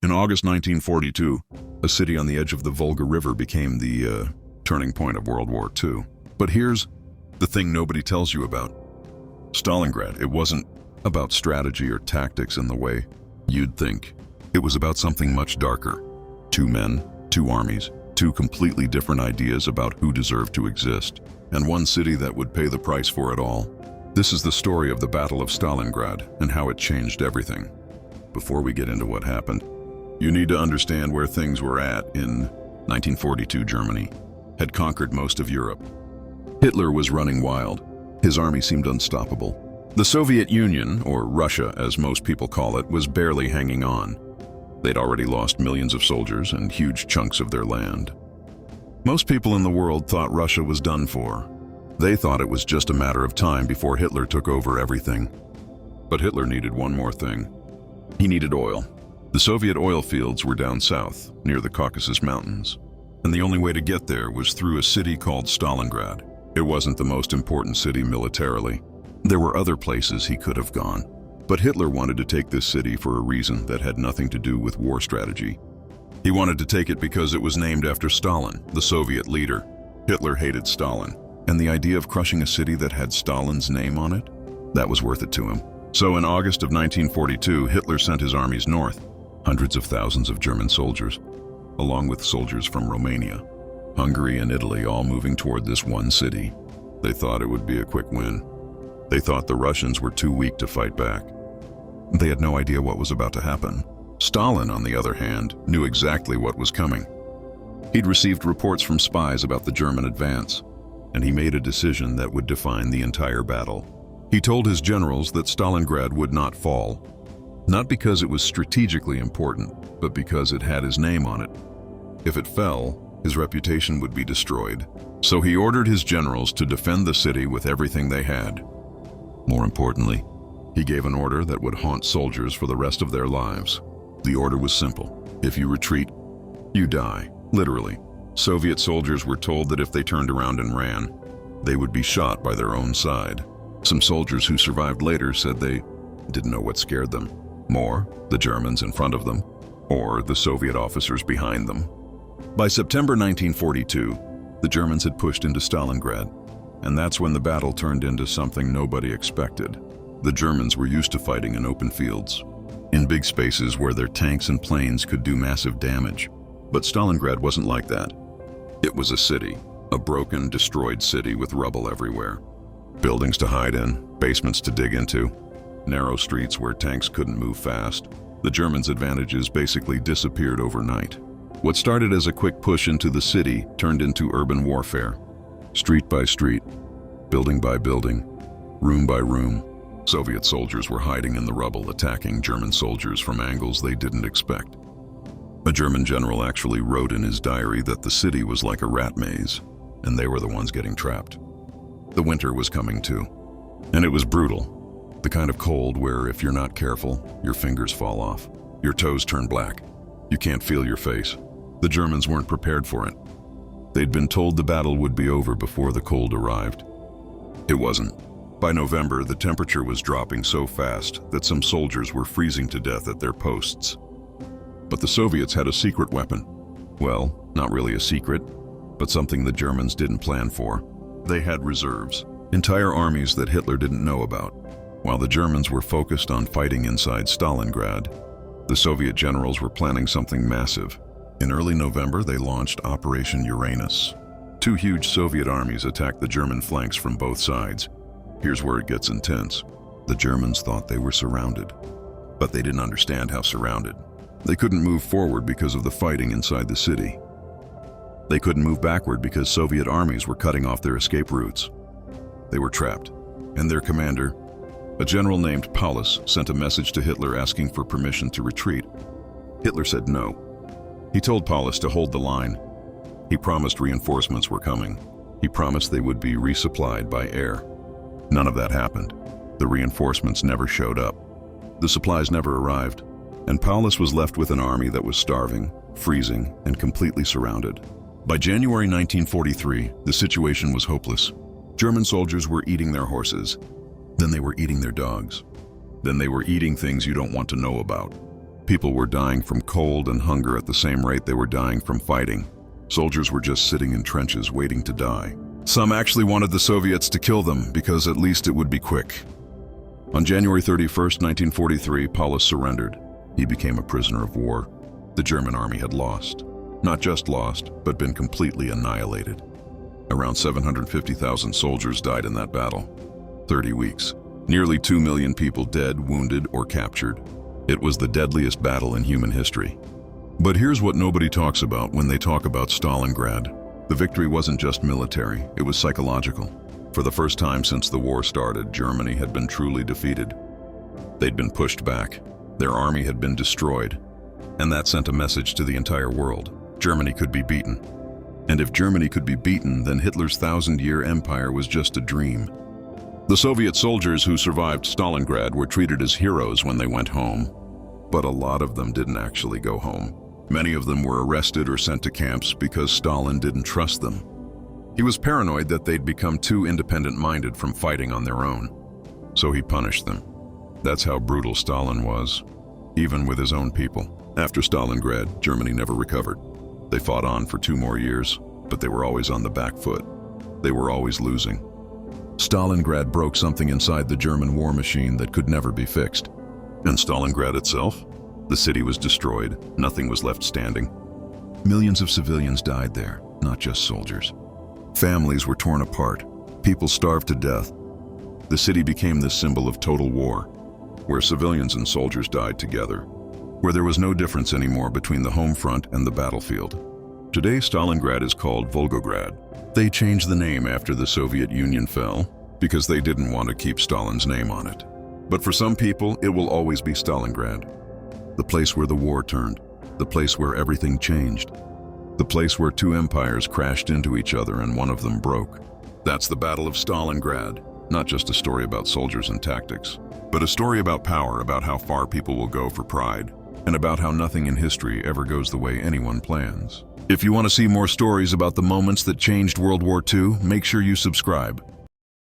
In August 1942, a city on the edge of the Volga River became the turning point of World War II. But here's the thing nobody tells you about. Stalingrad, it wasn't about strategy or tactics in the way you'd think. It was about something much darker. Two men, two armies, two completely different ideas about who deserved to exist, and one city that would pay the price for it all. This is the story of the Battle of Stalingrad and how it changed everything. Before we get into what happened, you need to understand where things were at in 1942. Germany had conquered most of Europe. Hitler was running wild. His army seemed unstoppable. The Soviet Union, or Russia as most people call it, was barely hanging on. They'd already lost millions of soldiers and huge chunks of their land. Most people in the world thought Russia was done for. They thought it was just a matter of time before Hitler took over everything. But Hitler needed one more thing. He needed oil. The Soviet oil fields were down south, near the Caucasus Mountains, and the only way to get there was through a city called Stalingrad. It wasn't the most important city militarily. There were other places he could have gone. But Hitler wanted to take this city for a reason that had nothing to do with war strategy. He wanted to take it because it was named after Stalin, the Soviet leader. Hitler hated Stalin, and the idea of crushing a city that had Stalin's name on it, that was worth it to him. So in August of 1942, Hitler sent his armies north, hundreds of thousands of German soldiers, along with soldiers from Romania, Hungary, and Italy, all moving toward this one city. They thought it would be a quick win. They thought the Russians were too weak to fight back. They had no idea what was about to happen. Stalin, on the other hand, knew exactly what was coming. He'd received reports from spies about the German advance, and he made a decision that would define the entire battle. He told his generals that Stalingrad would not fall, not because it was strategically important, but because it had his name on it. If it fell, his reputation would be destroyed. So he ordered his generals to defend the city with everything they had. More importantly, he gave an order that would haunt soldiers for the rest of their lives. The order was simple. If you retreat, you die. Literally. Soviet soldiers were told that if they turned around and ran, they would be shot by their own side. Some soldiers who survived later said they didn't know what scared them more, the Germans in front of them, or the Soviet officers behind them. By September 1942, the Germans had pushed into Stalingrad, and that's when the battle turned into something nobody expected. The Germans were used to fighting in open fields, in big spaces where their tanks and planes could do massive damage. But Stalingrad wasn't like that. It was a city, a broken, destroyed city with rubble everywhere. Buildings to hide in, basements to dig into, narrow streets where tanks couldn't move fast. The Germans' advantages basically disappeared overnight. What started as a quick push into the city turned into urban warfare. Street by street, building by building, room by room, Soviet soldiers were hiding in the rubble, attacking German soldiers from angles they didn't expect. A German general actually wrote in his diary that the city was like a rat maze, and they were the ones getting trapped. The winter was coming too, and it was brutal. The kind of cold where if you're not careful, your fingers fall off, your toes turn black, you can't feel your face. The Germans weren't prepared for it. They'd been told the battle would be over before the cold arrived. It wasn't. By November, the temperature was dropping so fast that some soldiers were freezing to death at their posts. But the Soviets had a secret weapon. Well, not really a secret, but something the Germans didn't plan for. They had reserves, entire armies that Hitler didn't know about. While the Germans were focused on fighting inside Stalingrad, the Soviet generals were planning something massive. In early November, they launched Operation Uranus. Two huge Soviet armies attacked the German flanks from both sides. Here's where it gets intense. The Germans thought they were surrounded, but they didn't understand how surrounded. They couldn't move forward because of the fighting inside the city. They couldn't move backward because Soviet armies were cutting off their escape routes. They were trapped, and their commander, a general named Paulus, sent a message to Hitler asking for permission to retreat. Hitler said no. He told Paulus to hold the line. He promised reinforcements were coming. He promised they would be resupplied by air. None of that happened. The reinforcements never showed up. The supplies never arrived, and Paulus was left with an army that was starving, freezing, and completely surrounded. By January 1943, the situation was hopeless. German soldiers were eating their horses. Then they were eating their dogs. Then they were eating things you don't want to know about. People were dying from cold and hunger at the same rate they were dying from fighting. Soldiers were just sitting in trenches waiting to die. Some actually wanted the Soviets to kill them because at least it would be quick. On January 31st, 1943, Paulus surrendered. He became a prisoner of war. The German army had lost. Not just lost, but been completely annihilated. Around 750,000 soldiers died in that battle. 30 weeks. Nearly 2 million people dead, wounded, or captured. It was the deadliest battle in human history. But here's what nobody talks about when they talk about Stalingrad. The victory wasn't just military, it was psychological. For the first time since the war started, Germany had been truly defeated. They'd been pushed back. Their army had been destroyed. And that sent a message to the entire world. Germany could be beaten. And if Germany could be beaten, then Hitler's 1,000-year empire was just a dream. The Soviet soldiers who survived Stalingrad were treated as heroes when they went home. But a lot of them didn't actually go home. Many of them were arrested or sent to camps because Stalin didn't trust them. He was paranoid that they'd become too independent-minded from fighting on their own. So he punished them. That's how brutal Stalin was, even with his own people. After Stalingrad, Germany never recovered. They fought on for 2 more years, but they were always on the back foot. They were always losing. Stalingrad broke something inside the German war machine that could never be fixed. And Stalingrad itself? The city was destroyed. Nothing was left standing. Millions of civilians died there, not just soldiers. Families were torn apart. People starved to death. The city became this symbol of total war, where civilians and soldiers died together, where there was no difference anymore between the home front and the battlefield. Today, Stalingrad is called Volgograd. They changed the name after the Soviet Union fell because they didn't want to keep Stalin's name on it. But for some people, it will always be Stalingrad. The place where the war turned, the place where everything changed, the place where 2 empires crashed into each other and one of them broke. That's the Battle of Stalingrad, not just a story about soldiers and tactics, but a story about power, about how far people will go for pride, and about how nothing in history ever goes the way anyone plans. If you want to see more stories about the moments that changed World War II, make sure you subscribe.